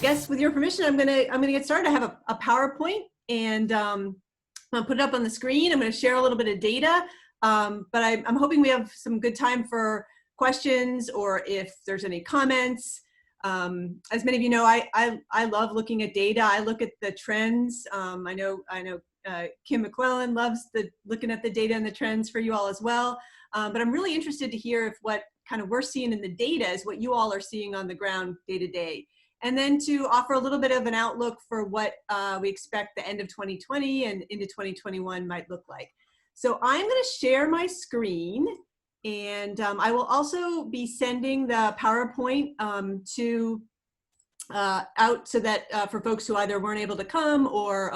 guess with your permission, I'm gonna get started. I have a PowerPoint, and I'll put it up on the screen. I'm gonna share a little bit of data, but I'm hoping we have some good time for questions or if there's any comments. As many of you know, I love looking at data. I look at the trends. I know Kim McClellan loves looking at the data and the trends for you all as well. But I'm really interested to hear if what kind of we're seeing in the data is what you all are seeing on the ground day to day. And then to offer a little bit of an outlook for what we expect the end of 2020 and into 2021 might look like. So I'm going to share my screen, and I will also be sending the PowerPoint out so that for folks who either weren't able to come or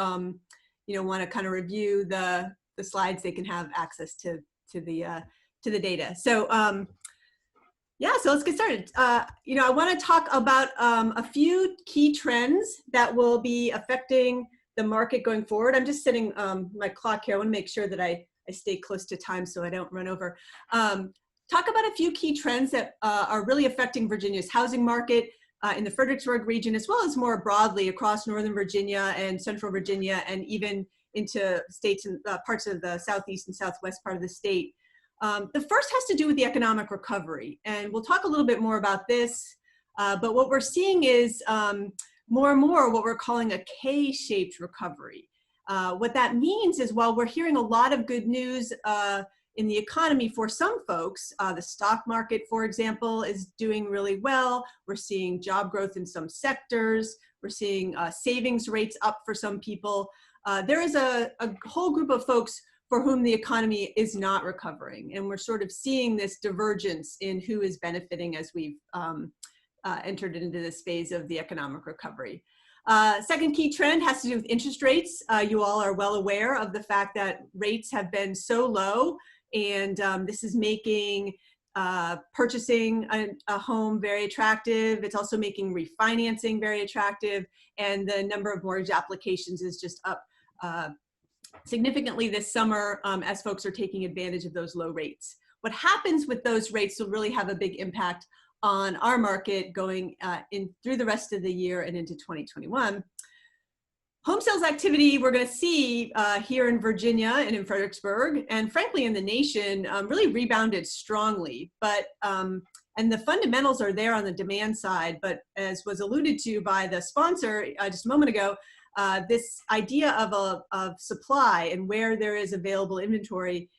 want to kind of review the slides, they can have access to the data. So yeah, so let's get started. I want to talk about a few key trends that will be affecting the market going forward. I'm just setting my clock here. I want to make sure that I stay close to time so I don't run over. Talk about a few key trends that are really affecting Virginia's housing market in the Fredericksburg region, as well as more broadly across Northern Virginia and Central Virginia, and even into states and parts of the southeast and southwest part of the state. The first has to do with the economic recovery, and we'll talk a little bit more about this, but what we're seeing is more and more what we're calling a K-shaped recovery. What that means is, while we're hearing a lot of good news in the economy for some folks, the stock market, for example, is doing really well. We're seeing job growth in some sectors. We're seeing savings rates up for some people. There is a whole group of folks for whom the economy is not recovering. And we're sort of seeing this divergence in who is benefiting as we've entered into this phase of the economic recovery. Second key trend has to do with interest rates. You all are well aware of the fact that rates have been so low, and this is making purchasing a home very attractive. It's also making refinancing very attractive, and the number of mortgage applications is just up significantly this summer as folks are taking advantage of those low rates. What happens with those rates will really have a big impact on our market going through the rest of the year and into 2021. Home sales activity we're going to see here in Virginia and in Fredericksburg, and frankly in the nation, really rebounded strongly. But and the fundamentals are there on the demand side, but as was alluded to by the sponsor just a moment ago, this idea of supply and where there is available inventory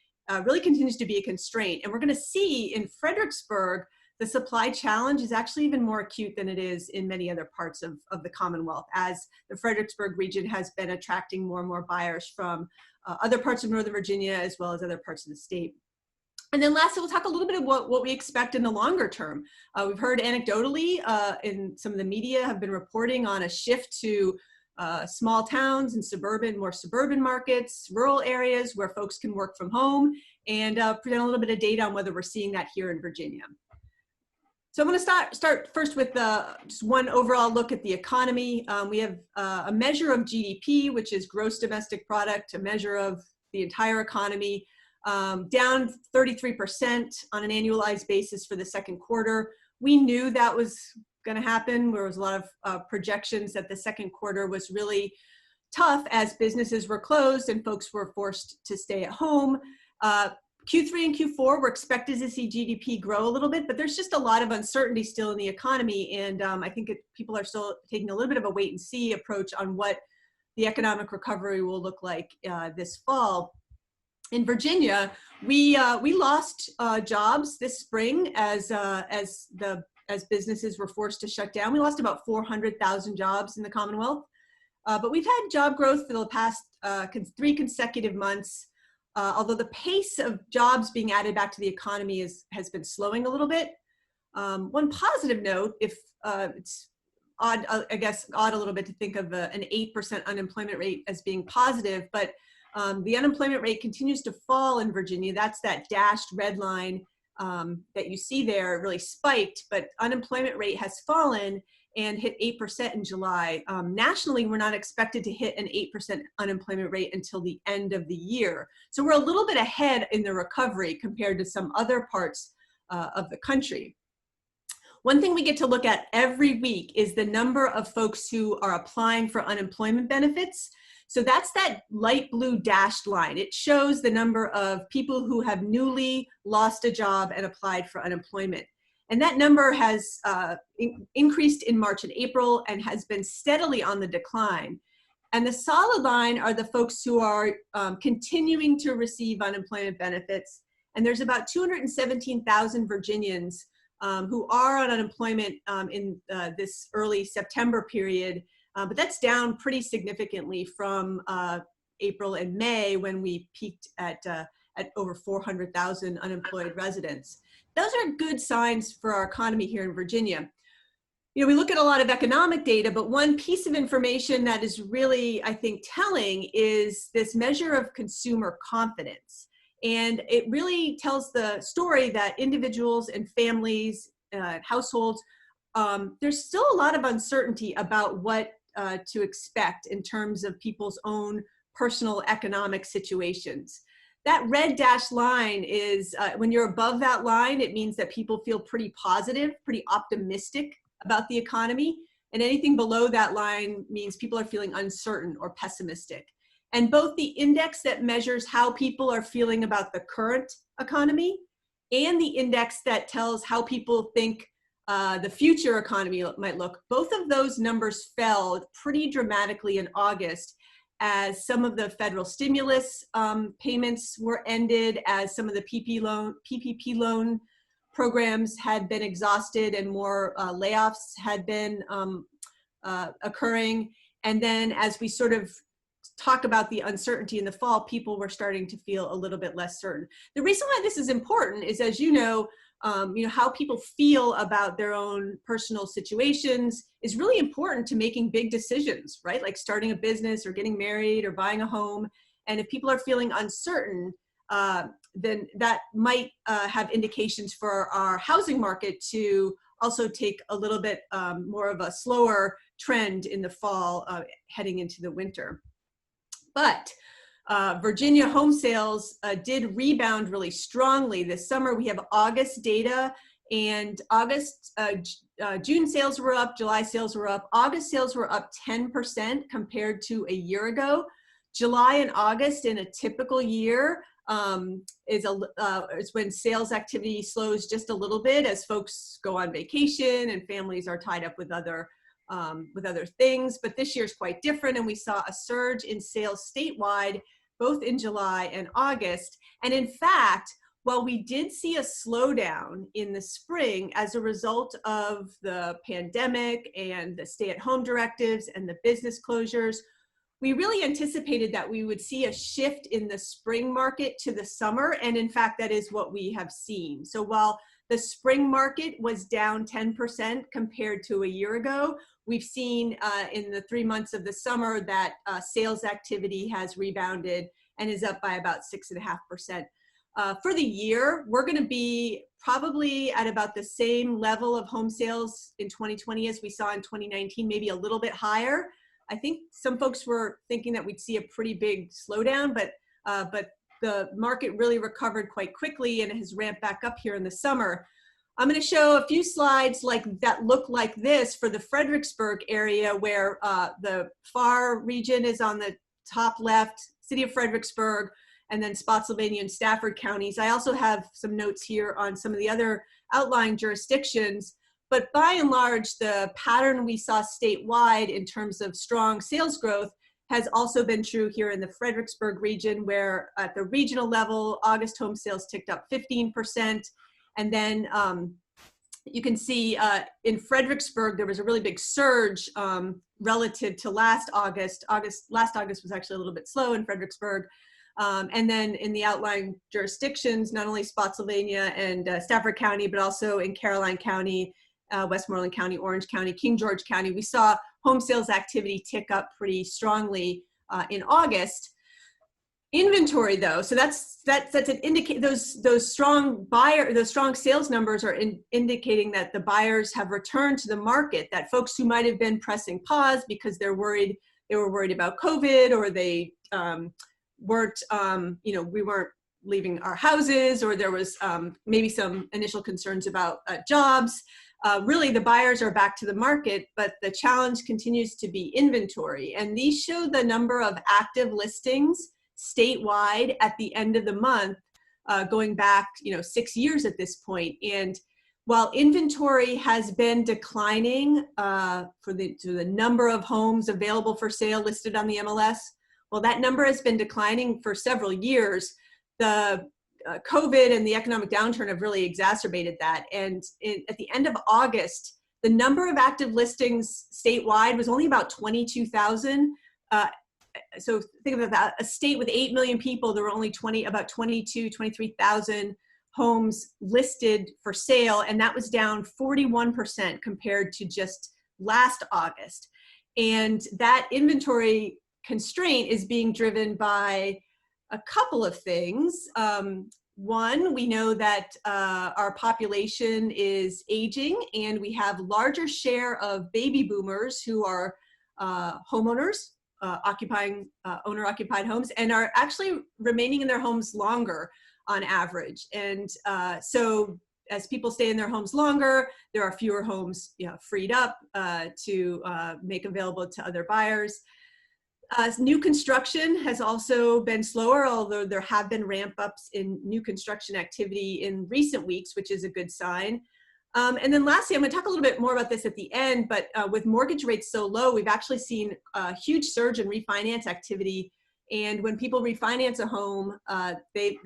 really continues to be a constraint. And we're going to see in Fredericksburg, the supply challenge is actually even more acute than it is in many other parts of the Commonwealth, as the Fredericksburg region has been attracting more and more buyers from other parts of Northern Virginia, as well as other parts of the state. And then lastly, we'll talk a little bit of what we expect in the longer term. We've heard anecdotally in some of the media have been reporting on a shift to small towns and more suburban markets, rural areas where folks can work from home, and present a little bit of data on whether we're seeing that here in Virginia. So I'm going to start first with just one overall look at the economy. We have a measure of GDP, which is gross domestic product, a measure of the entire economy, down 33% on an annualized basis for the second quarter. We knew that was going to happen. There was a lot of projections that the second quarter was really tough as businesses were closed and folks were forced to stay at home. Q3 and Q4, we're expected to see GDP grow a little bit, but there's just a lot of uncertainty still in the economy. And I think people are still taking a little bit of a wait and see approach on what the economic recovery will look like this fall. In Virginia, we lost jobs this spring as businesses were forced to shut down. We lost about 400,000 jobs in the Commonwealth, but we've had job growth for the past 3 consecutive months. Although the pace of jobs being added back to the economy has been slowing a little bit. One positive note, if it's odd, I guess odd a little bit to think of an 8% unemployment rate as being positive, but the unemployment rate continues to fall in Virginia. That's that dashed red line that you see there. It really spiked, but unemployment rate has fallen and hit 8% in July. Nationally, we're not expected to hit an 8% unemployment rate until the end of the year. So we're a little bit ahead in the recovery compared to some other parts of the country. One thing we get to look at every week is the number of folks who are applying for unemployment benefits. So that's that light blue dashed line. It shows the number of people who have newly lost a job and applied for unemployment. And that number has increased in March and April and has been steadily on the decline. And the solid line are the folks who are continuing to receive unemployment benefits. And there's about 217,000 Virginians who are on unemployment in this early September period. But that's down pretty significantly from April and May, when we peaked at over 400,000 unemployed residents. Those are good signs for our economy here in Virginia. You know, we look at a lot of economic data, but one piece of information that is really, I think, telling is this measure of consumer confidence. And it really tells the story that individuals and families, households, there's still a lot of uncertainty about what to expect in terms of people's own personal economic situations. That red dashed line is, when you're above that line, it means that people feel pretty positive, pretty optimistic about the economy. And anything below that line means people are feeling uncertain or pessimistic. And both the index that measures how people are feeling about the current economy and the index that tells how people think the future economy might look, both of those numbers fell pretty dramatically in August as some of the federal stimulus payments were ended, as some of the PPP loan programs had been exhausted and more layoffs had been occurring. And then as we sort of talk about the uncertainty in the fall, people were starting to feel a little bit less certain. The reason why this is important is, as you know, how people feel about their own personal situations is really important to making big decisions, right? Like starting a business or getting married or buying a home. And if people are feeling uncertain, then that might have indications for our housing market to also take a little bit more of a slower trend in the fall, heading into the winter. But Virginia home sales did rebound really strongly this summer. We have August data, and June sales were up, July sales were up, August sales were up 10% compared to a year ago. July and August in a typical year is when sales activity slows just a little bit as folks go on vacation and families are tied up with other things. But this year is quite different, and we saw a surge in sales statewide, both in July and August. And in fact, while we did see a slowdown in the spring as a result of the pandemic and the stay-at-home directives and the business closures, we really anticipated that we would see a shift in the spring market to the summer. And in fact, that is what we have seen. So while the spring market was down 10% compared to a year ago, we've seen in the 3 months of the summer that sales activity has rebounded and is up by about 6.5%. For the year, we're going to be probably at about the same level of home sales in 2020 as we saw in 2019, maybe a little bit higher. I think some folks were thinking that we'd see a pretty big slowdown, but the market really recovered quite quickly and has ramped back up here in the summer. I'm going to show a few slides that look like this for the Fredericksburg area, where the FAAR region is on the top left, city of Fredericksburg, and then Spotsylvania and Stafford counties. I also have some notes here on some of the other outlying jurisdictions. But by and large, the pattern we saw statewide in terms of strong sales growth has also been true here in the Fredericksburg region, where at the regional level, August home sales ticked up 15%. And then you can see in Fredericksburg, there was a really big surge relative to last August. Last August was actually a little bit slow in Fredericksburg. And then in the outlying jurisdictions, not only Spotsylvania and Stafford County, but also in Caroline County, Westmoreland County, Orange County, King George County, we saw home sales activity tick up pretty strongly in August. Inventory, though, so that's an indicate those strong sales numbers are indicating that the buyers have returned to the market. That folks who might have been pressing pause because they were worried about COVID, or they weren't we weren't leaving our houses, or there was maybe some initial concerns about jobs. really the buyers are back to the market, but the challenge continues to be inventory. And these show the number of active listings statewide at the end of the month, going back 6 years at this point. And while inventory has been declining for the number of homes available for sale listed on the MLS, well, that number has been declining for several years. The COVID and the economic downturn have really exacerbated that. And at the end of August, the number of active listings statewide was only about 22,000. So think about that. A state with 8 million people, there were only about 23,000 homes listed for sale, and that was down 41% compared to just last August. And that inventory constraint is being driven by a couple of things. One, we know that our population is aging, and we have larger share of baby boomers who are homeowners, occupying owner-occupied homes, and are actually remaining in their homes longer on average. And so as people stay in their homes longer, there are fewer homes freed up to make available to other buyers. New construction has also been slower, although there have been ramp-ups in new construction activity in recent weeks, which is a good sign. And then lastly, I'm going to talk a little bit more about this at the end, but with mortgage rates so low, we've actually seen a huge surge in refinance activity. And when people refinance a home, that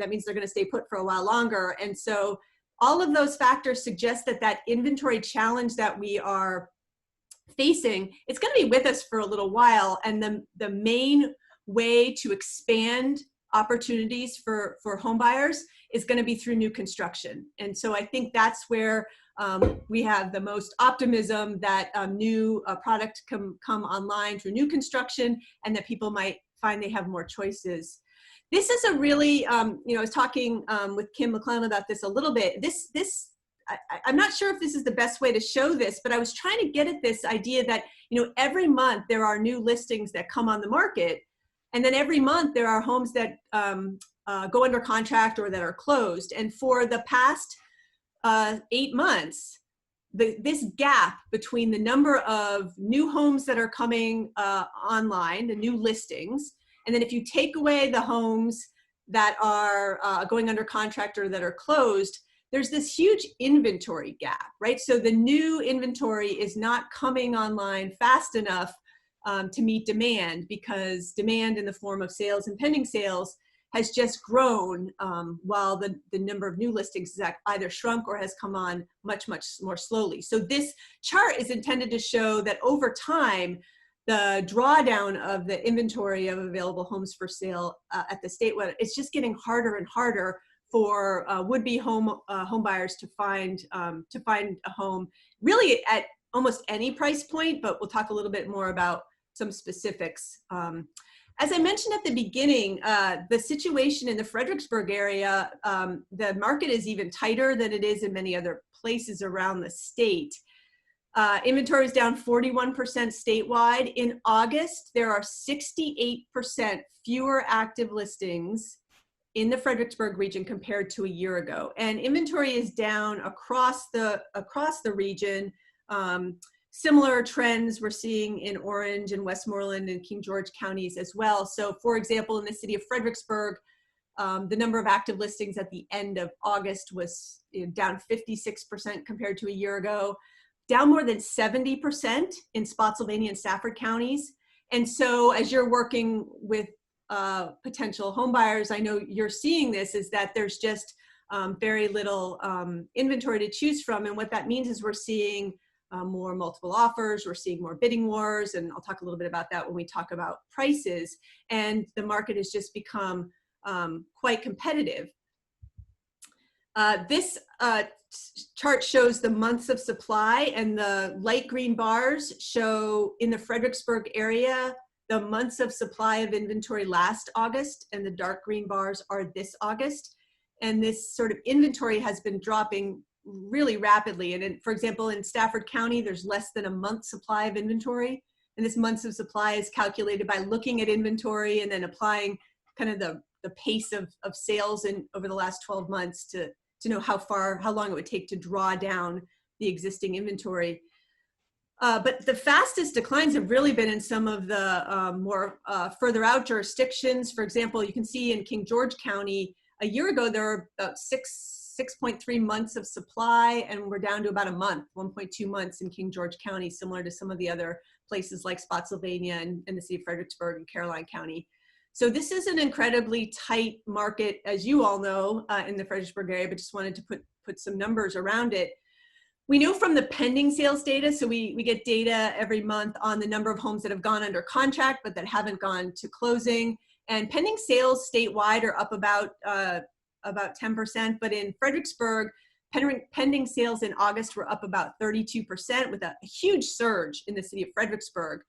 means they're going to stay put for a while longer. And so all of those factors suggest that inventory challenge that we are facing, it's going to be with us for a little while. And the main way to expand opportunities for home buyers is going to be through new construction. And so I think that's where we have the most optimism that new product can come online through new construction, and that people might find they have more choices. This is a really, I was talking with Kim McClellan about this a little bit. I'm not sure if this is the best way to show this, but I was trying to get at this idea that, every month there are new listings that come on the market, and then every month there are homes that go under contract or that are closed. And for the past 8 months, this gap between the number of new homes that are coming online, the new listings, and then if you take away the homes that are going under contract or that are closed, there's this huge inventory gap, right? So the new inventory is not coming online fast enough to meet demand, because demand in the form of sales and pending sales has just grown while the number of new listings has either shrunk or has come on much, much more slowly. So this chart is intended to show that over time, the drawdown of the inventory of available homes for sale at the statewide, it's just getting harder and harder for would-be home buyers to find a home, really at almost any price point. But we'll talk a little bit more about some specifics. As I mentioned at the beginning, the situation in the Fredericksburg area, the market is even tighter than it is in many other places around the state. Inventory is down 41% statewide. In August, there are 68% fewer active listings in the Fredericksburg region compared to a year ago. And inventory is down across the region. Similar trends we're seeing in Orange and Westmoreland and King George counties as well. So for example, in the city of Fredericksburg, the number of active listings at the end of August was down 56% compared to a year ago, down more than 70% in Spotsylvania and Stafford counties. And so as you're working with potential home buyers, I know you're seeing this, is that there's just very little inventory to choose from. And what that means is we're seeing more multiple offers, we're seeing more bidding wars, and I'll talk a little bit about that when we talk about prices. And the market has just become quite competitive. This chart shows the months of supply, and the light green bars show in the Fredericksburg area the months of supply of inventory last August, and the dark green bars are this August. And this sort of inventory has been dropping really rapidly. And for example, in Stafford County, there's less than a month's supply of inventory. And this months of supply is calculated by looking at inventory and then applying kind of the pace of sales over the last 12 months to know how long it would take to draw down existing inventory. But the fastest declines have really been in some of the more further out jurisdictions. For example, you can see in King George County, a year ago, there were about 6.3 months of supply, and we're down to about a month, 1.2 months in King George County, similar to some of the other places like Spotsylvania and the city of Fredericksburg and Caroline County. So this is an incredibly tight market, as you all know, in the Fredericksburg area, but just wanted to put some numbers around it. We know from the pending sales data, so we get data every month on the number of homes that have gone under contract, but that haven't gone to closing. And pending sales statewide are up about 10%, but in Fredericksburg, pending sales in August were up about 32% with a huge surge in the city of Fredericksburg.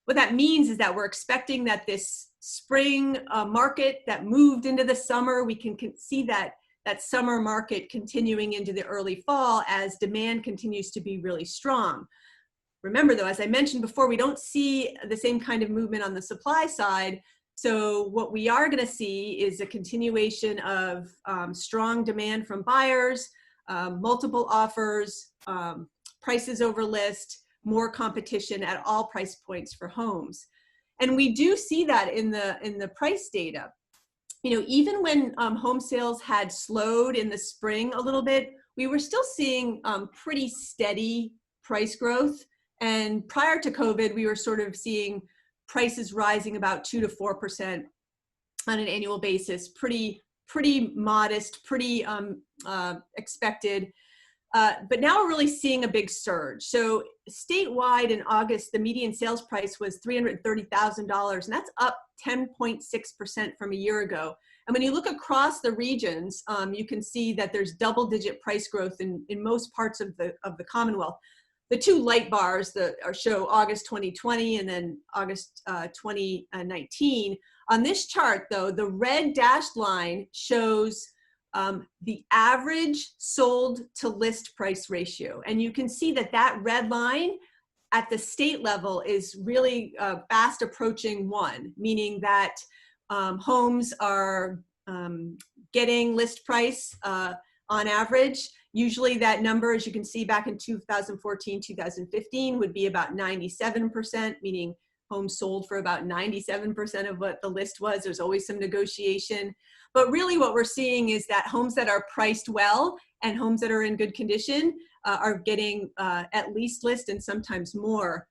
What that means is that we're expecting that this spring market that moved into the summer, we can see that summer market continuing into the early fall as demand continues to be really strong. Remember though, as I mentioned before, we don't see the same kind of movement on the supply side. So what we are going to see is a continuation of strong demand from buyers, multiple offers, prices over list, more competition at all price points for homes. And we do see that in the price data. You know, even when home sales had slowed in the spring a little bit, we were still seeing pretty steady price growth. And prior to COVID, we were sort of seeing prices rising about 2 to 4% on an annual basis, pretty modest, pretty expected. But now we're really seeing a big surge. So statewide in August, the median sales price was $330,000, and that's up 10.6% from a year ago. And when you look across the regions, you can see that there's double-digit price growth in most parts of the Commonwealth. The two light bars that show August 2020 and then August 2019. On this chart, though, the red dashed line shows the average sold to list price ratio. And you can see that red line at the state level is really fast approaching 1, meaning that homes are getting list price on average. Usually that number, as you can see back in 2014, 2015, would be about 97%, meaning homes sold for about 97% of what the list was. There's always some negotiation. But really what we're seeing is that homes that are priced well and homes that are in good condition are getting at least list and sometimes more.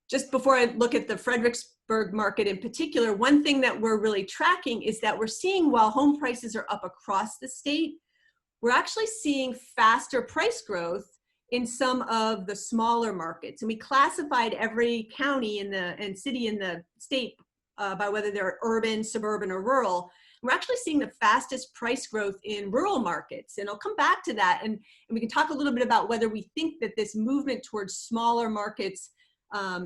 Just before I look at the Fredericksburg market in particular, one thing that we're really tracking is that we're seeing while home prices are up across the state, we're actually seeing faster price growth in some of the smaller markets. And we classified every county and city in the state by whether they're urban, suburban, or rural. We're actually seeing the fastest price growth in rural markets. And I'll come back to that. And we can talk a little bit about whether we think that this movement towards smaller markets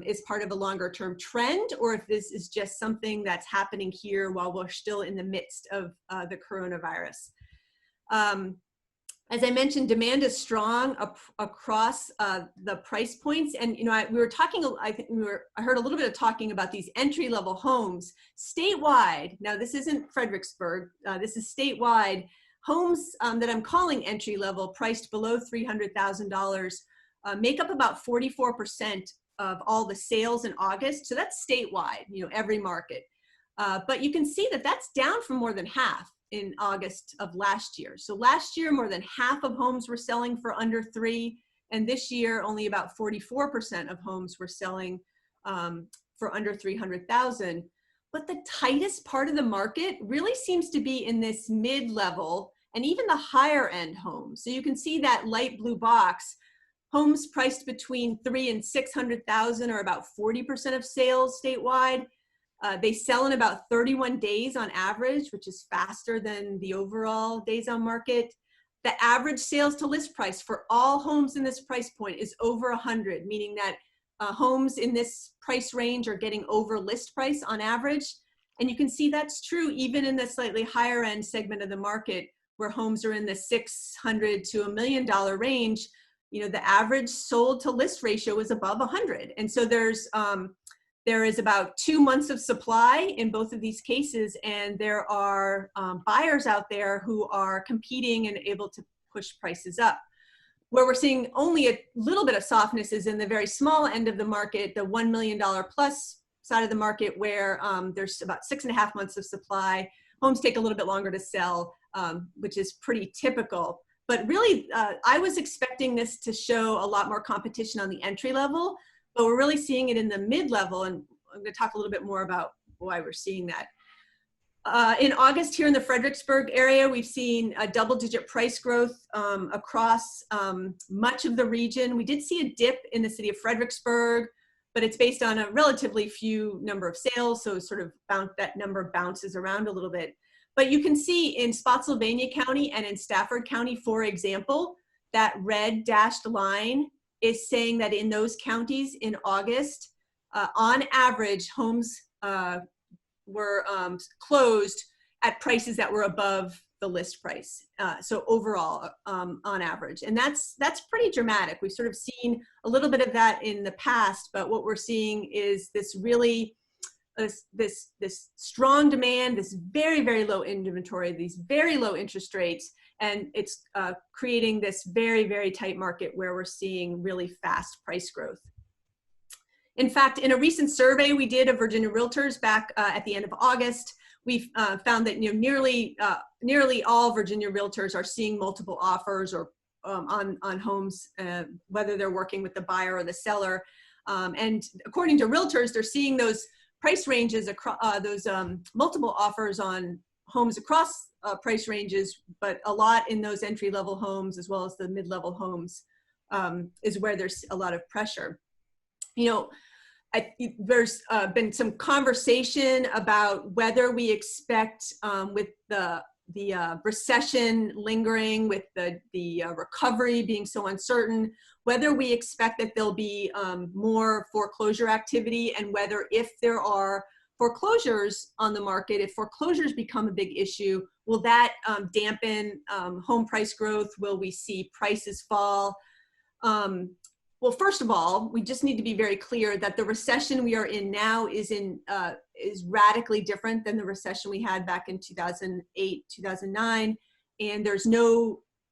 is part of a longer term trend, or if this is just something that's happening here while we're still in the midst of the coronavirus. As I mentioned, demand is strong across the price points. And, you know, we were talking, I heard a little bit of talking about these entry-level homes statewide. Now, this isn't Fredericksburg. This is statewide. Homes that I'm calling entry-level, priced below $300,000, make up about 44% of all the sales in August. So that's statewide, you know, every market. But you can see that that's down from more than half in August of last year. So last year, more than half of homes were selling for under 3, and this year, only about 44% of homes were selling for under 300,000. But the tightest part of the market really seems to be in this mid-level and even the higher end homes. So you can see that light blue box, homes priced between 3 and 600,000 are about 40% of sales statewide. They sell in about 31 days on average, which is faster than the overall days on market. The average sales to list price for all homes in this price point is over 100, meaning that homes in this price range are getting over list price on average. And you can see that's true even in the slightly higher end segment of the market where homes are in the $600,000 to $1 million range. You know, the average sold to list ratio is above 100. And so there is about 2 months of supply in both of these cases, and there are buyers out there who are competing and able to push prices up. Where we're seeing only a little bit of softness is in the very small end of the market, the $1 million plus side of the market, where there's about 6.5 months of supply. Homes take a little bit longer to sell, which is pretty typical. But really, I was expecting this to show a lot more competition on the entry level, but we're really seeing it in the mid-level, and I'm going to talk a little bit more about why we're seeing that. In August here in the Fredericksburg area, we've seen a double-digit price growth across much of the region. We did see a dip in the city of Fredericksburg, but it's based on a relatively few number of sales, so sort of that number bounces around a little bit. But you can see in Spotsylvania County and in Stafford County, for example, that red dashed line is saying that in those counties in August, on average, homes were closed at prices that were above the list price. So overall, on average, and that's pretty dramatic. We've sort of seen a little bit of that in the past, but what we're seeing is this really this strong demand, this very, very low inventory, these very low interest rates, and it's creating this very, very tight market where we're seeing really fast price growth. In fact, in a recent survey we did of Virginia Realtors back at the end of August, we found that nearly all Virginia Realtors are seeing multiple offers or on homes, whether they're working with the buyer or the seller. And according to Realtors, they're seeing those price ranges across those multiple offers on homes across price ranges, but a lot in those entry-level homes as well as the mid-level homes is where there's a lot of pressure. There's been some conversation about whether we expect with the recession lingering, with the recovery being so uncertain, whether we expect that there'll be more foreclosure activity, and whether if there are foreclosures on the market, if foreclosures become a big issue, will that dampen home price growth? Will we see prices fall? Well, first of all, we just need to be very clear that the recession we are in now is radically different than the recession we had back in 2008, 2009. And there's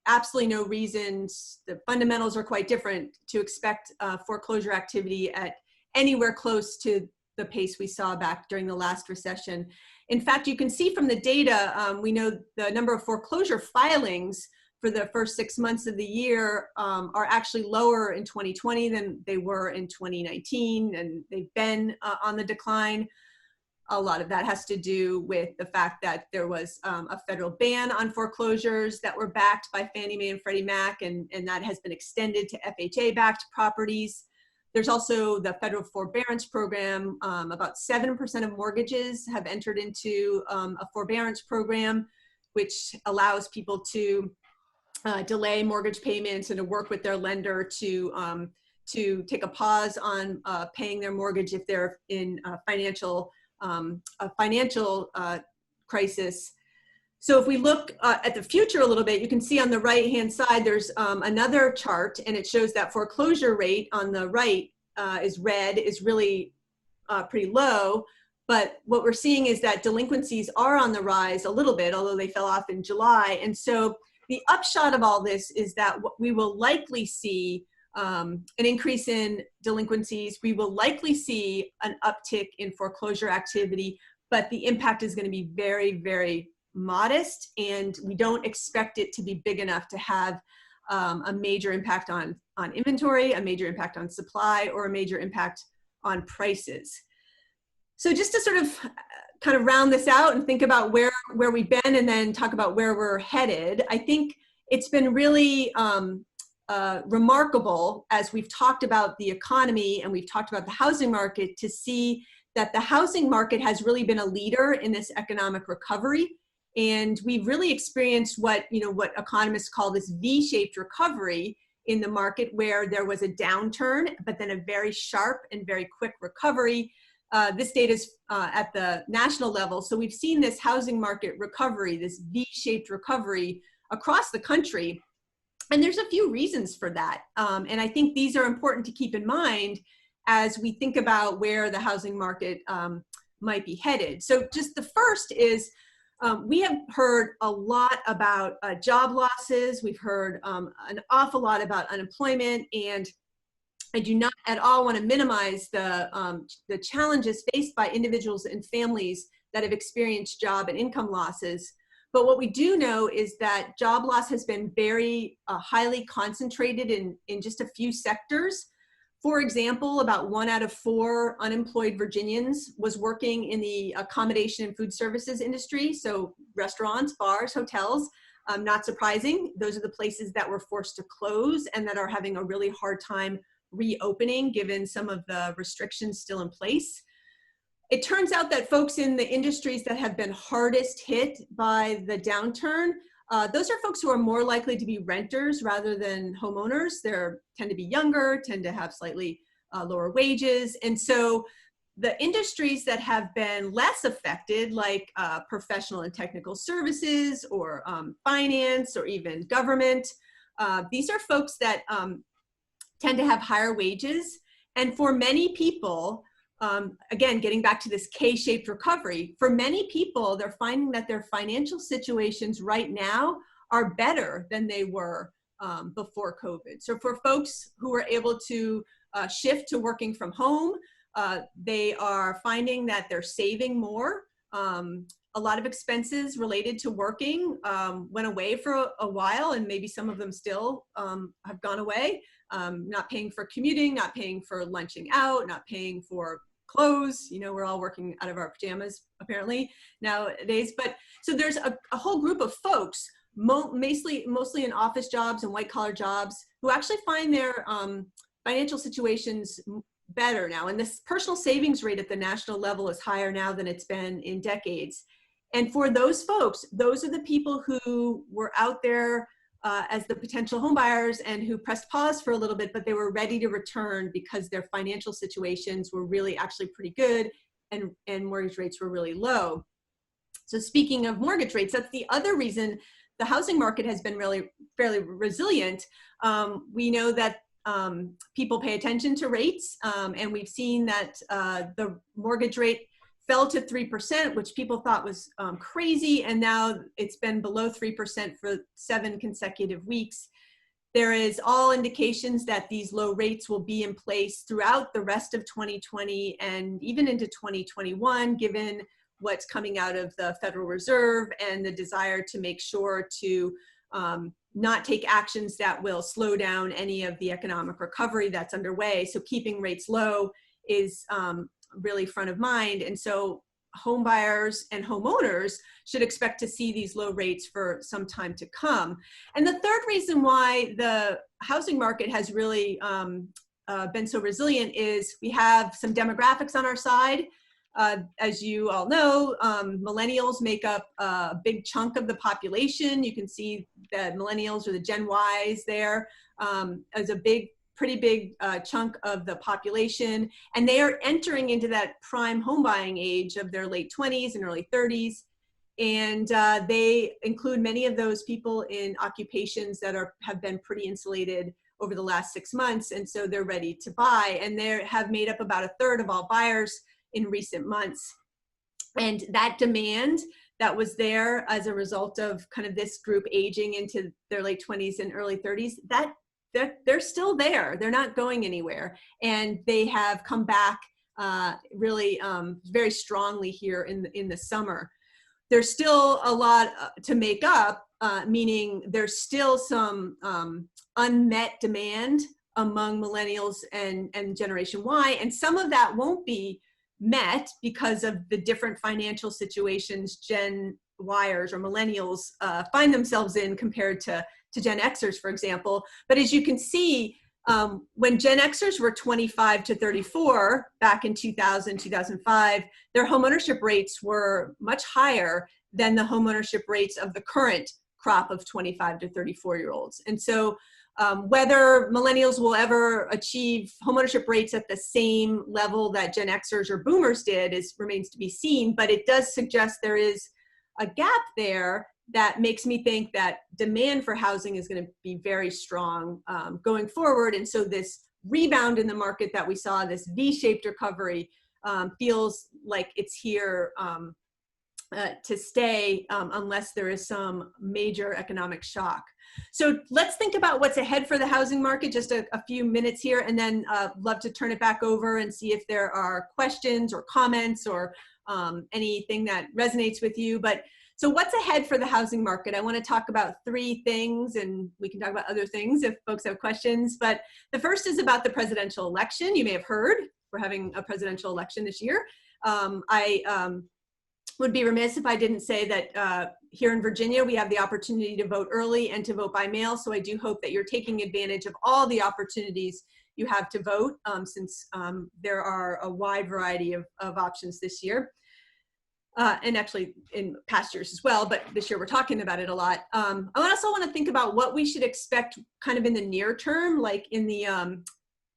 absolutely no reasons, the fundamentals are quite different, to expect foreclosure activity at anywhere close to the pace we saw back during the last recession. In fact, you can see from the data, we know the number of foreclosure filings for the first 6 months of the year are actually lower in 2020 than they were in 2019, and they've been on the decline. A lot of that has to do with the fact that there was a federal ban on foreclosures that were backed by Fannie Mae and Freddie Mac, and that has been extended to FHA-backed properties. There's also the federal forbearance program. About 7% of mortgages have entered into a forbearance program, which allows people to delay mortgage payments and to work with their lender to take a pause on paying their mortgage if they're in a financial crisis. So if we look at the future a little bit, you can see on the right-hand side, there's another chart, and it shows that foreclosure rate on the right is red, is really pretty low. But what we're seeing is that delinquencies are on the rise a little bit, although they fell off in July. And so the upshot of all this is that we will likely see an increase in delinquencies. We will likely see an uptick in foreclosure activity, but the impact is going to be very, very modest, and we don't expect it to be big enough to have a major impact on inventory, a major impact on supply, or a major impact on prices. So just to sort of kind of round this out and think about where we've been, and then talk about where we're headed, I think it's been really remarkable, as we've talked about the economy and we've talked about the housing market, to see that the housing market has really been a leader in this economic recovery. And we've really experienced what economists call this V-shaped recovery in the market, where there was a downturn, but then a very sharp and very quick recovery. This data is at the national level. So we've seen this housing market recovery, this V-shaped recovery across the country. And there's a few reasons for that. And I think these are important to keep in mind as we think about where the housing market might be headed. So just the first is We have heard a lot about job losses. We've heard an awful lot about unemployment, and I do not at all want to minimize the challenges faced by individuals and families that have experienced job and income losses. But what we do know is that job loss has been very highly concentrated in just a few sectors. For example, about 1 out of 4 unemployed Virginians was working in the accommodation and food services industry, so restaurants, bars, hotels. Not surprising, those are the places that were forced to close and that are having a really hard time reopening given some of the restrictions still in place. It turns out that folks in the industries that have been hardest hit by the downturn, those are folks who are more likely to be renters rather than homeowners. They tend to be younger, tend to have slightly lower wages. And so the industries that have been less affected, like professional and technical services or finance or even government, these are folks that tend to have higher wages. And for many people, again, getting back to this K-shaped recovery, for many people, they're finding that their financial situations right now are better than they were before COVID. So for folks who are able to shift to working from home, they are finding that they're saving more. A lot of expenses related to working went away for a while, and maybe some of them still have gone away. Not paying for commuting, not paying for lunching out, not paying for clothes. You know, we're all working out of our pajamas apparently nowadays. But so there's a whole group of folks, mostly in office jobs and white collar jobs, who actually find their financial situations better now. And this personal savings rate at the national level is higher now than it's been in decades. And for those folks, those are the people who were out there as the potential home buyers and who pressed pause for a little bit, but they were ready to return because their financial situations were really actually pretty good and mortgage rates were really low. So speaking of mortgage rates, that's the other reason the housing market has been really fairly resilient. We know that people pay attention to rates, and we've seen that the mortgage rate fell to 3%, which people thought was crazy, and now it's been below 3% for 7 consecutive weeks. There is all indications that these low rates will be in place throughout the rest of 2020 and even into 2021, given what's coming out of the Federal Reserve and the desire to make sure to not take actions that will slow down any of the economic recovery that's underway. So keeping rates low is really front of mind. And so home buyers and homeowners should expect to see these low rates for some time to come. And the third reason why the housing market has really been so resilient is we have some demographics on our side. As you all know, millennials make up a big chunk of the population. You can see that millennials or the Gen Ys there as a pretty big chunk of the population, and they are entering into that prime home buying age of their late 20s and early 30s. And they include many of those people in occupations that have been pretty insulated over the last 6 months, and so they're ready to buy, and they have made up about 1/3 of all buyers in recent months. And that demand that was there as a result of kind of this group aging into their late 20s and early 30s, that they're still there. They're not going anywhere. And they have come back really very strongly here in the summer. There's still a lot to make up, meaning there's still some unmet demand among millennials and Generation Y. And some of that won't be met because of the different financial situations Gen Yers or millennials find themselves in compared to Gen Xers, for example. But as you can see, when Gen Xers were 25 to 34 back in 2000, 2005, their homeownership rates were much higher than the homeownership rates of the current crop of 25 to 34-year-olds. And so whether millennials will ever achieve homeownership rates at the same level that Gen Xers or Boomers did remains to be seen, but it does suggest there is a gap there that makes me think that demand for housing is going to be very strong going forward. And so this rebound in the market that we saw, this V-shaped recovery, feels like it's here to stay unless there is some major economic shock. So let's think about what's ahead for the housing market, just a few minutes here, and then love to turn it back over and see if there are questions or comments or anything that resonates with you. But so what's ahead for the housing market? I want to talk about 3 things, and we can talk about other things if folks have questions. But the first is about the presidential election. You may have heard we're having a presidential election this year. I would be remiss if I didn't say that here in Virginia, we have the opportunity to vote early and to vote by mail. So I do hope that you're taking advantage of all the opportunities you have to vote, since there are a wide variety of options this year. And actually in past years as well, but this year we're talking about it a lot. I also want to think about what we should expect kind of in the near term, like in the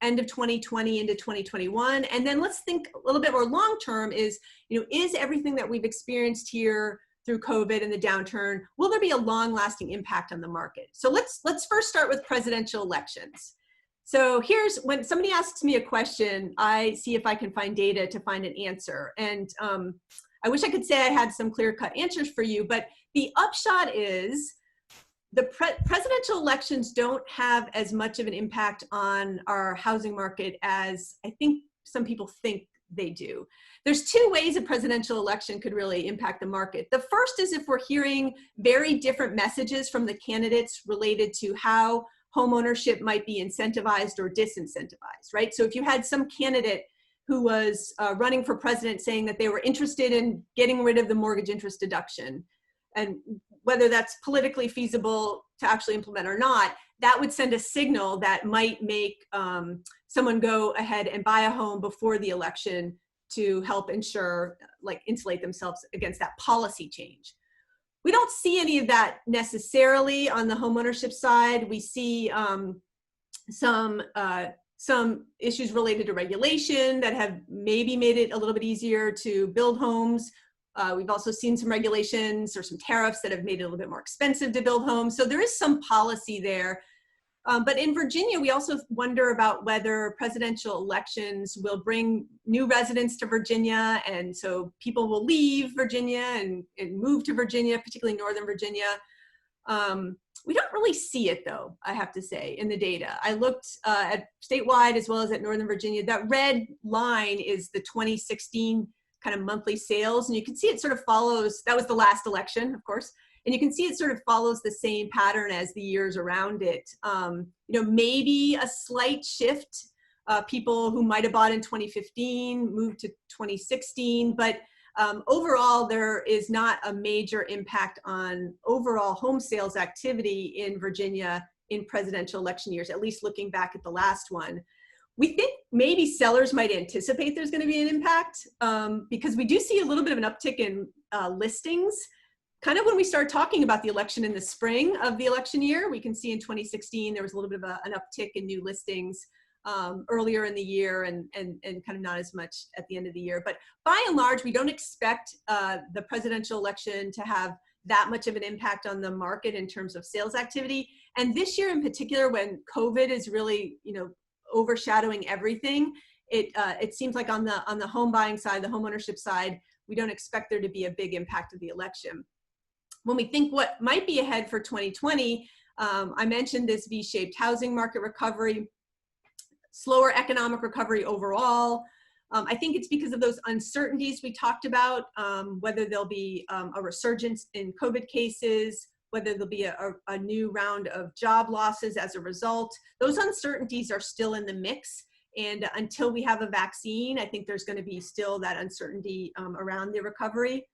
end of 2020 into 2021. And then let's think a little bit more long-term is, is everything that we've experienced here through COVID and the downturn, will there be a long-lasting impact on the market? So let's first start with presidential elections. So here's, when somebody asks me a question, I see if I can find data to find an answer. And I wish I could say I had some clear-cut answers for you, but the upshot is the presidential elections don't have as much of an impact on our housing market as I think some people think they do. There's 2 ways a presidential election could really impact the market. The first is if we're hearing very different messages from the candidates related to how homeownership might be incentivized or disincentivized, right? So if you had some candidate who was running for president saying that they were interested in getting rid of the mortgage interest deduction, and whether that's politically feasible to actually implement or not, that would send a signal that might make someone go ahead and buy a home before the election to help ensure, like, insulate themselves against that policy change. We don't see any of that necessarily on the homeownership side. We see some issues related to regulation that have maybe made it a little bit easier to build homes. We've also seen some regulations or some tariffs that have made it a little bit more expensive to build homes. So there is some policy there. But in Virginia, we also wonder about whether presidential elections will bring new residents to Virginia. And so people will leave Virginia and move to Virginia, particularly Northern Virginia. We don't really see it, though, I have to say, in the data. I looked at statewide as well as at Northern Virginia. That red line is the 2016 kind of monthly sales. And you can see it sort of follows, that was the last election, of course. And you can see it sort of follows the same pattern as the years around it. Maybe a slight shift. People who might have bought in 2015 moved to 2016, but overall, there is not a major impact on overall home sales activity in Virginia in presidential election years, at least looking back at the last one. We think maybe sellers might anticipate there's going to be an impact because we do see a little bit of an uptick in listings. Kind of when we start talking about the election in the spring of the election year, we can see in 2016 there was a little bit of an uptick in new listings earlier in the year and kind of not as much at the end of the year. But by and large, we don't expect the presidential election to have that much of an impact on the market in terms of sales activity. And this year in particular, when COVID is really, overshadowing everything, it seems like on the home buying side, the home ownership side, we don't expect there to be a big impact of the election. When we think what might be ahead for 2020, I mentioned this V-shaped housing market recovery, slower economic recovery overall. I think it's because of those uncertainties we talked about, whether there'll be a resurgence in COVID cases, whether there'll be a new round of job losses as a result. Those uncertainties are still in the mix. And until we have a vaccine, I think there's going to be still that uncertainty around the recovery.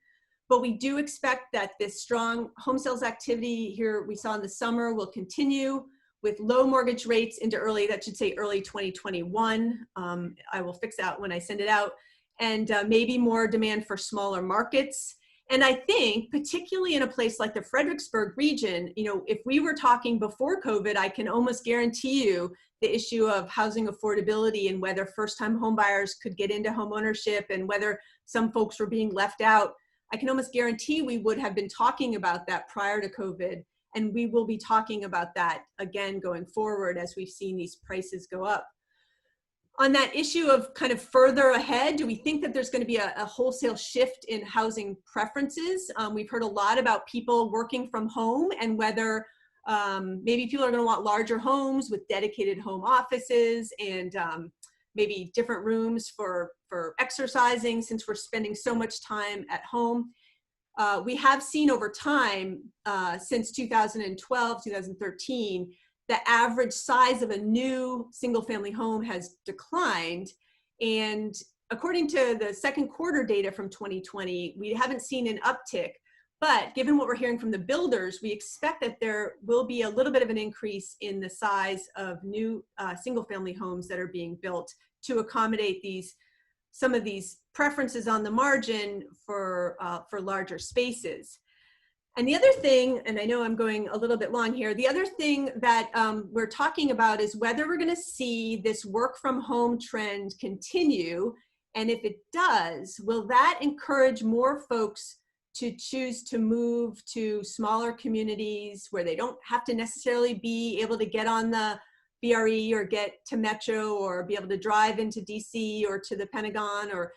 But we do expect that this strong home sales activity here we saw in the summer will continue with low mortgage rates into early 2021. I will fix that when I send it out. And maybe more demand for smaller markets. And I think, particularly in a place like the Fredericksburg region, if we were talking before COVID, I can almost guarantee you the issue of housing affordability and whether first-time home buyers could get into home ownership and whether some folks were being left out. I can almost guarantee we would have been talking about that prior to COVID, and we will be talking about that again going forward as we've seen these prices go up. On that issue of kind of further ahead, do we think that there's going to be a wholesale shift in housing preferences? We've heard a lot about people working from home and whether maybe people are going to want larger homes with dedicated home offices and maybe different rooms for exercising since we're spending so much time at home. We have seen over time, since 2012, 2013, the average size of a new single-family home has declined. And according to the second quarter data from 2020, we haven't seen an uptick. But given what we're hearing from the builders, we expect that there will be a little bit of an increase in the size of new single-family homes that are being built to accommodate some of these preferences on the margin for larger spaces. And the other thing, and I know I'm going a little bit long here, the other thing that we're talking about is whether we're going to see this work from home trend continue. And if it does, will that encourage more folks to choose to move to smaller communities where they don't have to necessarily be able to get on the BRE or get to Metro or be able to drive into DC or to the Pentagon? Or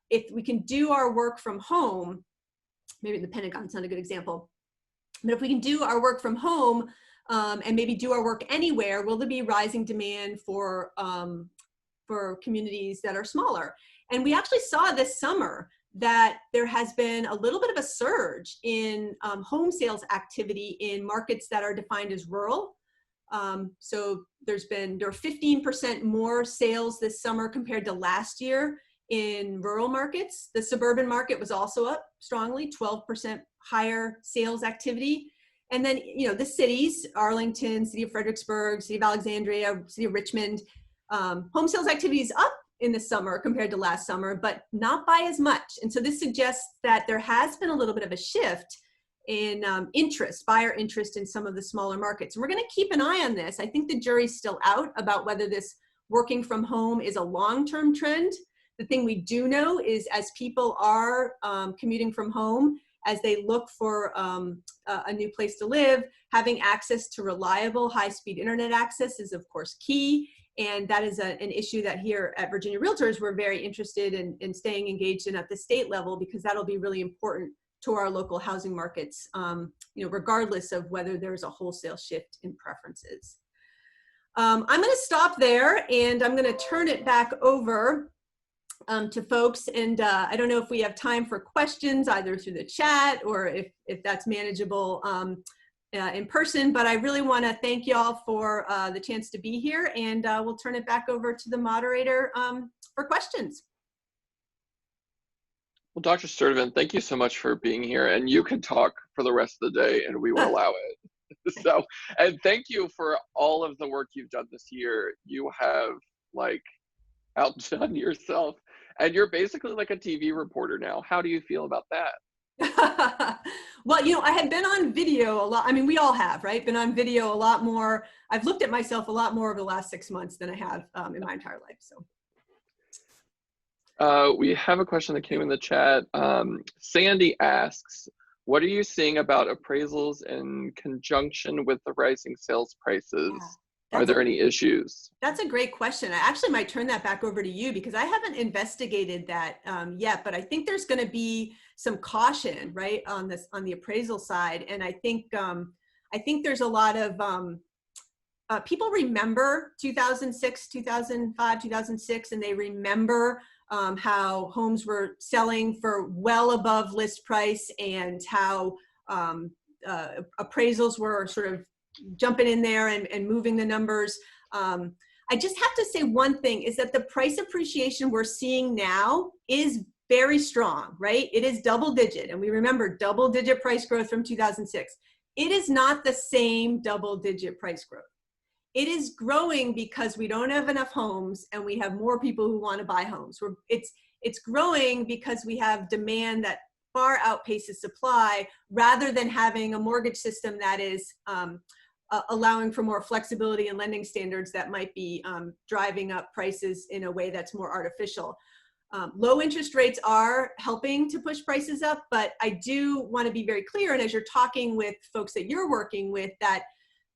if we can do our work from home, maybe the Pentagon's not a good example, but if we can do our work from home and maybe do our work anywhere, will there be rising demand for communities that are smaller? And we actually saw this summer that there has been a little bit of a surge in home sales activity in markets that are defined as rural. So there are 15% more sales this summer compared to last year in rural markets. The suburban market was also up strongly, 12% higher sales activity. And then, the cities, Arlington, city of Fredericksburg, city of Alexandria, city of Richmond, home sales activity is up in the summer compared to last summer, but not by as much. And so this suggests that there has been a little bit of a shift in buyer interest in some of the smaller markets. And we're going to keep an eye on this. I think the jury's still out about whether this working from home is a long-term trend. The thing we do know is as people are commuting from home, as they look for a new place to live, having access to reliable high-speed internet access is of course key. And that is an issue that here at Virginia Realtors, we're very interested in staying engaged in at the state level, because that'll be really important to our local housing markets, regardless of whether there's a wholesale shift in preferences. I'm going to stop there and I'm going to turn it back over to folks. And I don't know if we have time for questions either through the chat or if that's manageable in person, but I really want to thank y'all for the chance to be here, and we'll turn it back over to the moderator for questions. Well, Dr. Sturtevant, thank you so much for being here, and you can talk for the rest of the day and we will allow it. So, and thank you for all of the work you've done this year. You have outdone yourself, and you're basically like a TV reporter now. How do you feel about that? Well, I have been on video a lot. I mean, we all have, right? Been on video a lot more. I've looked at myself a lot more over the last 6 months than I have in my entire life. So. We have a question that came in the chat. Sandy asks, what are you seeing about appraisals in conjunction with the rising sales prices? Yeah, are there any issues? That's a great question. I actually might turn that back over to you because I haven't investigated that yet, but I think there's going to be some caution, right, on the appraisal side. And I think there's a lot of people remember 2006, 2005, 2006, and they remember how homes were selling for well above list price and how appraisals were sort of jumping in there and moving the numbers. I just have to say one thing is that the price appreciation we're seeing now is very strong, right? It is double digit, and we remember double digit price growth from 2006. It is not the same double digit price growth. It is growing because we don't have enough homes and we have more people who want to buy homes. It's growing because we have demand that far outpaces supply, rather than having a mortgage system that is allowing for more flexibility and lending standards that might be driving up prices in a way that's more artificial. Low interest rates are helping to push prices up, but I do want to be very clear, and as you're talking with folks that you're working with, that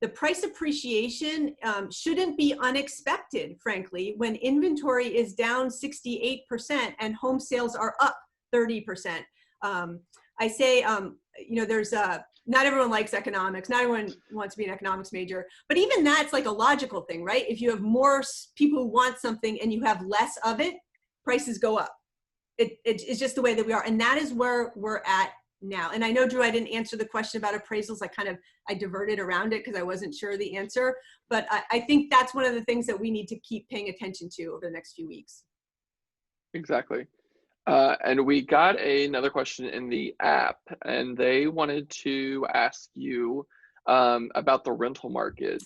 the price appreciation shouldn't be unexpected, frankly, when inventory is down 68% and home sales are up 30%. I say, you know, there's not everyone likes economics. Not everyone wants to be an economics major, but even that's like a logical thing, right? If you have more people who want something and you have less of it, prices go up. It's just the way that we are. And that is where we're at now. And I know, Drew, I didn't answer the question about appraisals. I diverted around it because I wasn't sure the answer, but I think that's one of the things that we need to keep paying attention to over the next few weeks. Exactly. And we got another question in the app, and they wanted to ask you about the rental market.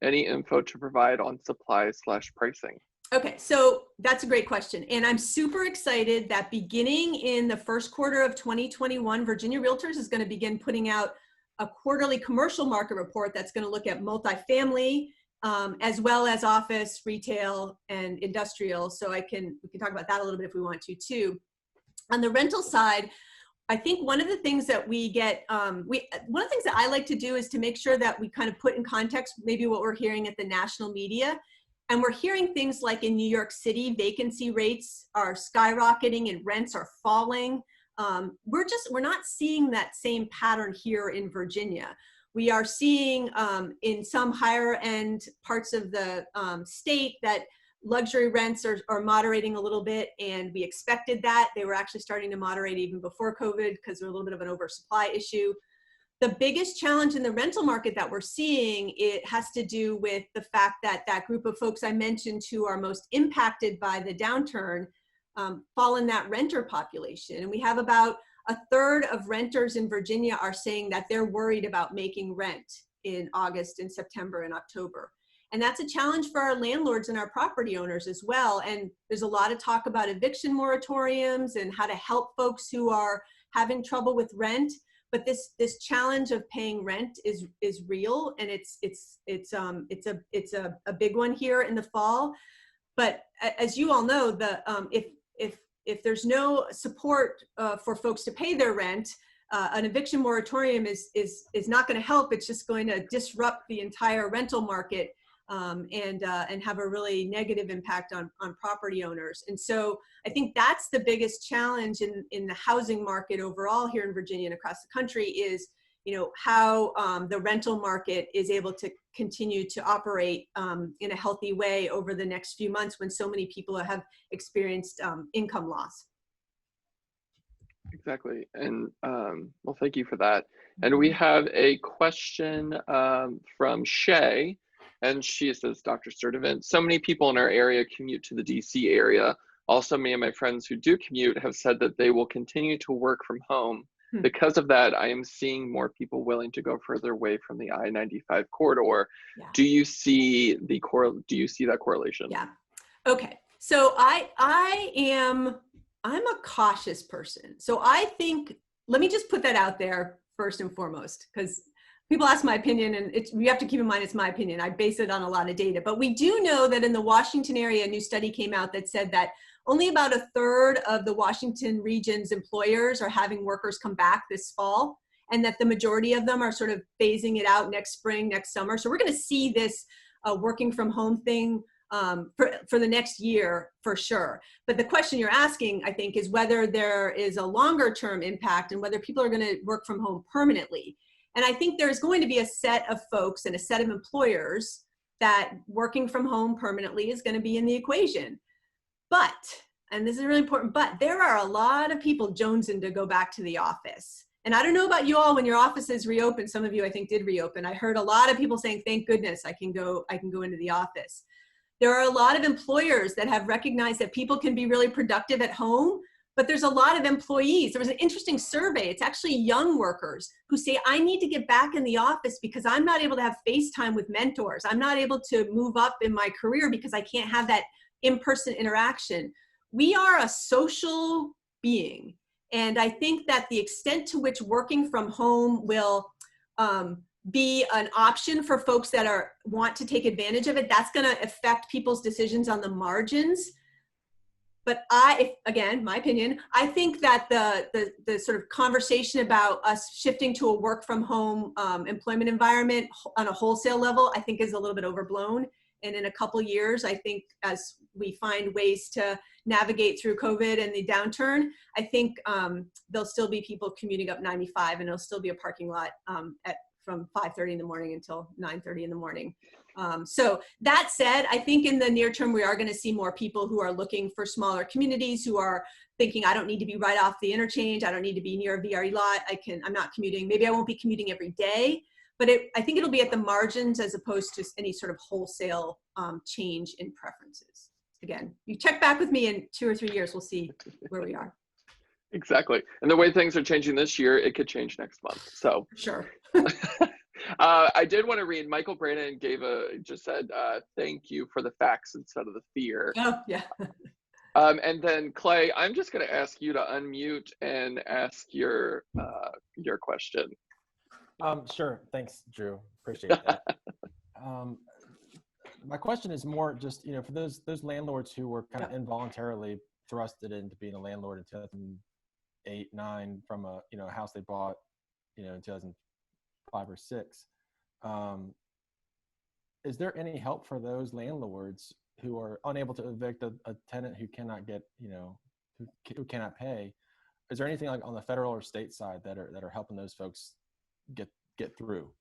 Any info to provide on supply/pricing? Okay, so that's a great question. And I'm super excited that beginning in the first quarter of 2021, Virginia Realtors is going to begin putting out a quarterly commercial market report that's going to look at multifamily, as well as office, retail, and industrial. So we can talk about that a little bit if we want to too. On the rental side, I think one of the things that we get, one of the things that I like to do is to make sure that we kind of put in context maybe what we're hearing at the national media. And we're hearing things like in New York City, vacancy rates are skyrocketing and rents are falling. We're not seeing that same pattern here in Virginia. We are seeing in some higher end parts of the state that luxury rents are moderating a little bit, and we expected that. They were actually starting to moderate even before COVID because they're a little bit of an oversupply issue. The biggest challenge in the rental market that we're seeing, it has to do with the fact that that group of folks I mentioned who are most impacted by the downturn fall in that renter population. And we have about a third of renters in Virginia are saying that they're worried about making rent in August and September and October. And that's a challenge for our landlords and our property owners as well. And there's a lot of talk about eviction moratoriums and how to help folks who are having trouble with rent. But this challenge of paying rent is real, and it's a big one here in the fall. But as you all know, if there's no support for folks to pay their rent, an eviction moratorium is not going to help. It's just going to disrupt the entire rental market and have a really negative impact on property owners. And so I think that's the biggest challenge in the housing market overall here in Virginia and across the country is, you know, how the rental market is able to continue to operate in a healthy way over the next few months when so many people have experienced income loss. Exactly. And well, thank you for that. And we have a question from Shay. And she says, Dr. Sturtevant, so many people in our area commute to the DC area. Also, me and my friends who do commute have said that they will continue to work from home. Because of that, I am seeing more people willing to go further away from the I-95 corridor. Yeah. Do you see that correlation? Yeah. Okay. So I'm a cautious person. So I think, let me just put that out there first and foremost, because people ask my opinion, and you have to keep in mind it's my opinion. I base it on a lot of data. But we do know that in the Washington area, a new study came out that said that only about a third of the Washington region's employers are having workers come back this fall, and that the majority of them are sort of phasing it out next spring, next summer. So we're going to see this working from home thing for the next year for sure. But the question you're asking, I think, is whether there is a longer term impact and whether people are going to work from home permanently. And I think there's going to be a set of folks and a set of employers that working from home permanently is going to be in the equation. But, and this is really important, but there are a lot of people jonesing to go back to the office. And I don't know about you all, when your offices reopen, some of you I think did reopen. I heard a lot of people saying, thank goodness I can go into the office. There are a lot of employers that have recognized that people can be really productive at home. But there's a lot of employees. There was an interesting survey. It's actually young workers who say, I need to get back in the office because I'm not able to have FaceTime with mentors. I'm not able to move up in my career because I can't have that in-person interaction. We are a social being. And I think that the extent to which working from home will be an option for folks that want to take advantage of it, that's going to affect people's decisions on the margins. But again, my opinion, I think that the sort of conversation about us shifting to a work from home employment environment on a wholesale level, I think is a little bit overblown. And in a couple years, I think as we find ways to navigate through COVID and the downturn, I think there'll still be people commuting up 95, and it'll still be a parking lot from 5:30 in the morning until 9:30 in the morning. So that said, I think in the near term, we are going to see more people who are looking for smaller communities, who are thinking, I don't need to be right off the interchange. I don't need to be near a VRE lot. I'm not commuting. Maybe I won't be commuting every day, but I think it'll be at the margins as opposed to any sort of wholesale change in preferences. Again, you check back with me in 2 or 3 years, we'll see where we are. Exactly. And the way things are changing this year, it could change next month. So sure. I did want to read, Michael Brannon just said, thank you for the facts instead of the fear. Oh, yeah. And then Clay, I'm just going to ask you to unmute and ask your question. Sure. Thanks, Drew. Appreciate that. My question is more just, for those landlords who were kind of involuntarily thrusted into being a landlord in 2008, 2009 from a house they bought, in 2005 or 6. Is there any help for those landlords who are unable to evict a tenant who cannot get, who cannot pay? Is there anything like on the federal or state side that are helping those folks get through?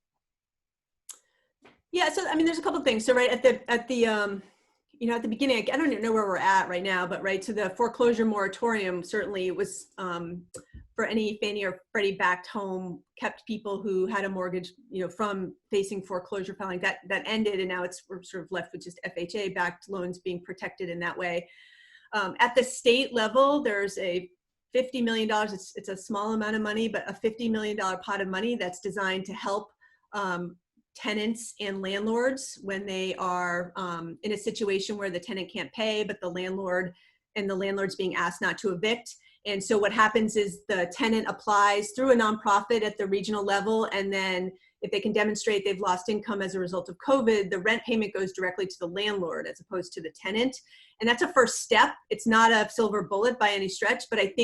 Yeah, so I mean, there's a couple of things. So right at the beginning, I don't even know where we're at right now, but right, so the foreclosure moratorium certainly was for any Fannie or Freddie backed home, kept people who had a mortgage, from facing foreclosure filing. That ended, and now we're sort of left with just FHA backed loans being protected in that way. At the state level, there's a $50 million. It's a small amount of money, but a $50 million pot of money that's designed to help tenants and landlords when they are in a situation where the tenant can't pay, but the landlord's being asked not to evict. And so what happens is the tenant applies through a nonprofit at the regional level, and then if they can demonstrate they've lost income as a result of COVID, the rent payment goes directly to the landlord as opposed to the tenant. And that's a first step. It's not a silver bullet by any stretch, but I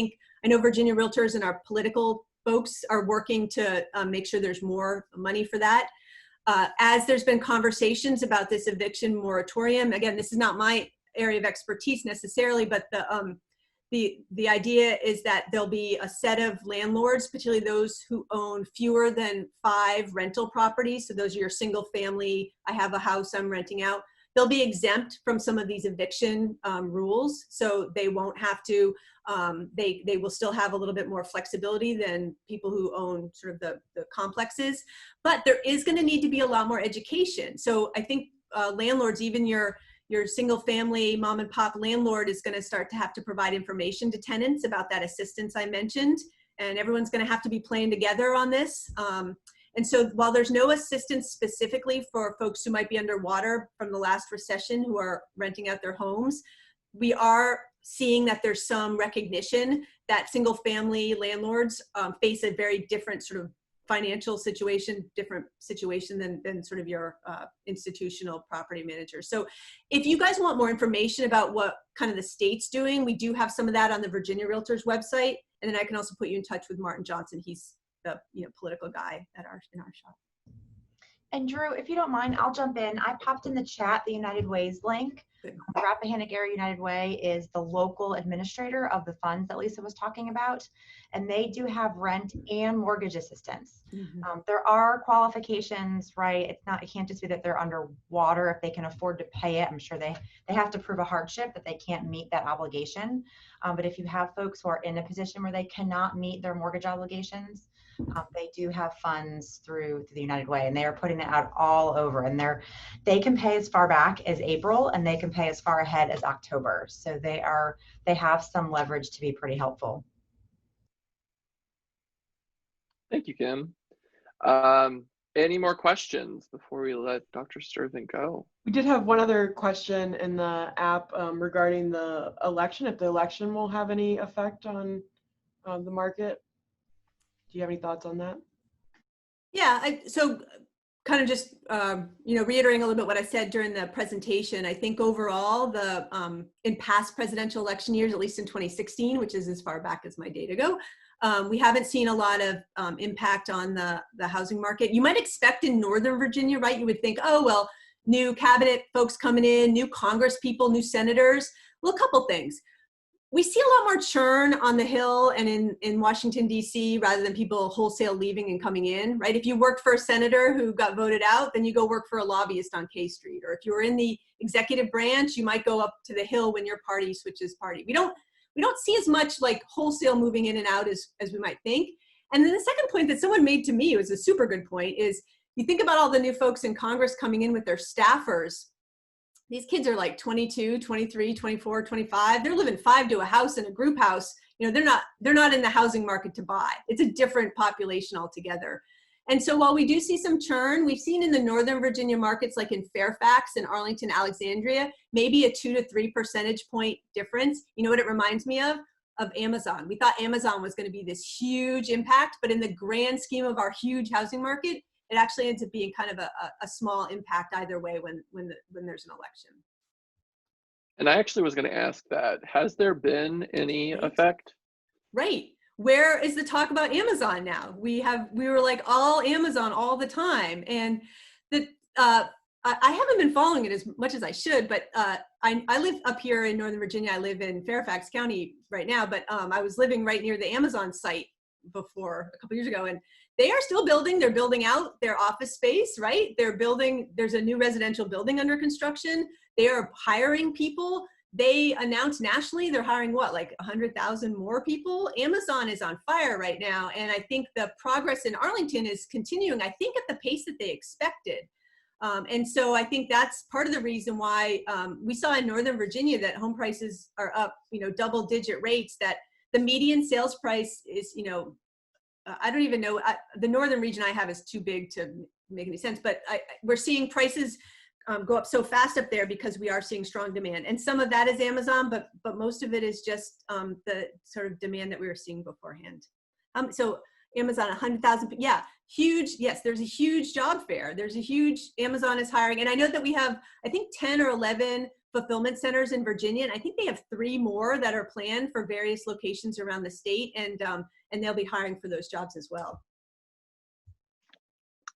know Virginia Realtors and our political folks are working to make sure there's more money for that. As there's been conversations about this eviction moratorium, again, this is not my area of expertise necessarily, but the idea is that there'll be a set of landlords, particularly those who own fewer than 5 rental properties. So those are your single family, I have a house I'm renting out. They'll be exempt from some of these eviction rules. So they won't have to, they will still have a little bit more flexibility than people who own sort of the complexes, but there is going to need to be a lot more education. So I think landlords, even your single family mom and pop landlord, is going to start to have to provide information to tenants about that assistance I mentioned, and everyone's going to have to be playing together on this. And so while there's no assistance specifically for folks who might be underwater from the last recession who are renting out their homes, we are seeing that there's some recognition that single family landlords face a very different sort of financial situation, different situation than sort of your institutional property manager. So if you guys want more information about what kind of the state's doing, we do have some of that on the Virginia Realtors website. And then I can also put you in touch with Martin Johnson. He's the political guy in our shop. And Drew, if you don't mind, I'll jump in. I popped in the chat the United Way's link. Rappahannock Area United Way is the local administrator of the funds that Lisa was talking about, and they do have rent and mortgage assistance. Mm-hmm. There are qualifications, right? It can't just be that they're underwater if they can afford to pay it. I'm sure they have to prove a hardship that they can't meet that obligation. But if you have folks who are in a position where they cannot meet their mortgage obligations, they do have funds through the United Way, and they are putting it out all over, and they can pay as far back as April, and they can pay as far ahead as October. So they have some leverage to be pretty helpful. Thank you, Kim. Any more questions before we let Dr. Sturtevant go? We did have one other question in the app regarding the election, if the election will have any effect on the market. Do you have any thoughts on that? Yeah, so kind of just, reiterating a little bit what I said during the presentation, I think overall in past presidential election years, at least in 2016, which is as far back as my data go, we haven't seen a lot of impact on the housing market. You might expect in Northern Virginia, right? You would think, oh, well, new cabinet folks coming in, new Congress people, new senators. Well, a couple things. We see a lot more churn on the Hill and in Washington, D.C., rather than people wholesale leaving and coming in, right? If you worked for a senator who got voted out, then you go work for a lobbyist on K Street. Or if you were in the executive branch, you might go up to the Hill when your party switches party. We don't see as much like wholesale moving in and out as we might think. And then the second point that someone made to me was a super good point is you think about all the new folks in Congress coming in with their staffers. These kids are like 22, 23, 24, 25. They're living 5 to a house in a group house. You know, they're not in the housing market to buy. It's a different population altogether. And so while we do see some churn, we've seen in the Northern Virginia markets, like in Fairfax and Arlington, Alexandria, maybe a 2 to 3 percentage point difference. You know what it reminds me of? Of Amazon. We thought Amazon was going to be this huge impact, but in the grand scheme of our huge housing market, it actually ends up being kind of a small impact either way when there's an election. And I actually was going to ask that. Has there been any effect? Right. Where is the talk about Amazon now? We were like all Amazon all the time. And I haven't been following it as much as I should, but I live up here in Northern Virginia. I live in Fairfax County right now, but I was living right near the Amazon site before a couple years ago, and they are still building. They're building out their office space, right? There's a new residential building under construction. They are hiring people. They announced nationally they're hiring like 100,000 more people. Amazon is on fire right now. And I think the progress in Arlington is continuing, I think, at the pace that they expected. And so I think that's part of the reason why we saw in Northern Virginia that home prices are up, double-digit rates, that the median sales price is, I don't even know, the northern region I have is too big to make any sense, but we're seeing prices go up so fast up there because we are seeing strong demand. And some of that is Amazon, but most of it is just the sort of demand that we were seeing beforehand. So Amazon, 100,000, yeah, huge. Yes, there's a huge job fair. Amazon is hiring. And I know that we have, I think 10 or 11 fulfillment centers in Virginia. And I think they have 3 more that are planned for various locations around the state. And they'll be hiring for those jobs as well.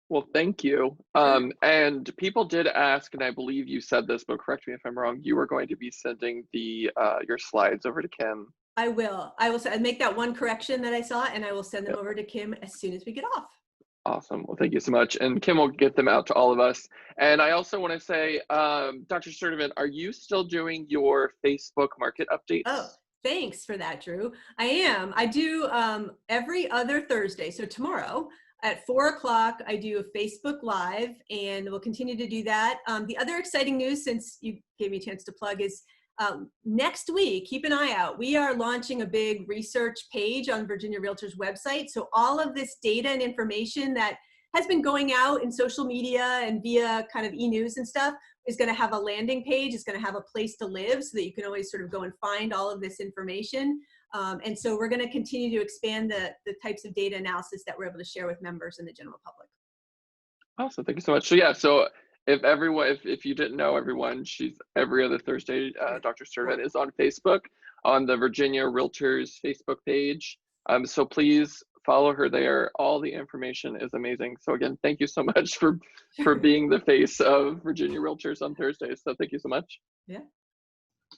Well, thank you. And people did ask, and I believe you said this, but correct me if I'm wrong, you were going to be sending your slides over to Kim. I will. I'll make that one correction that I saw, and I will send them over to Kim as soon as we get off. Awesome. Well, thank you so much. And Kim will get them out to all of us. And I also want to say, Dr. Sturtevant, are you still doing your Facebook market updates? Oh, thanks for that, Drew. I am. I do every other Thursday. So tomorrow at 4 o'clock, I do a Facebook Live, and we'll continue to do that. The other exciting news, since you gave me a chance to plug, is next week, keep an eye out. We are launching a big research page on Virginia Realtors website. So all of this data and information that has been going out in social media and via kind of e-news and stuff is going to have a landing page. It's going to have a place to live so that you can always sort of go and find all of this information. And so we're going to continue to expand the types of data analysis that we're able to share with members and the general public. Awesome. Thank you so much. So yeah, so if you didn't know, everyone, she's every other Thursday, Dr. Sturtevant is on Facebook, on the Virginia Realtors Facebook page. So please follow her there. All the information is amazing. So again, thank you so much for being the face of Virginia Realtors on Thursdays. So thank you so much. Yeah.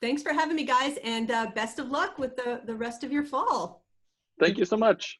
Thanks for having me, guys, and best of luck with the rest of your fall. Thank you so much.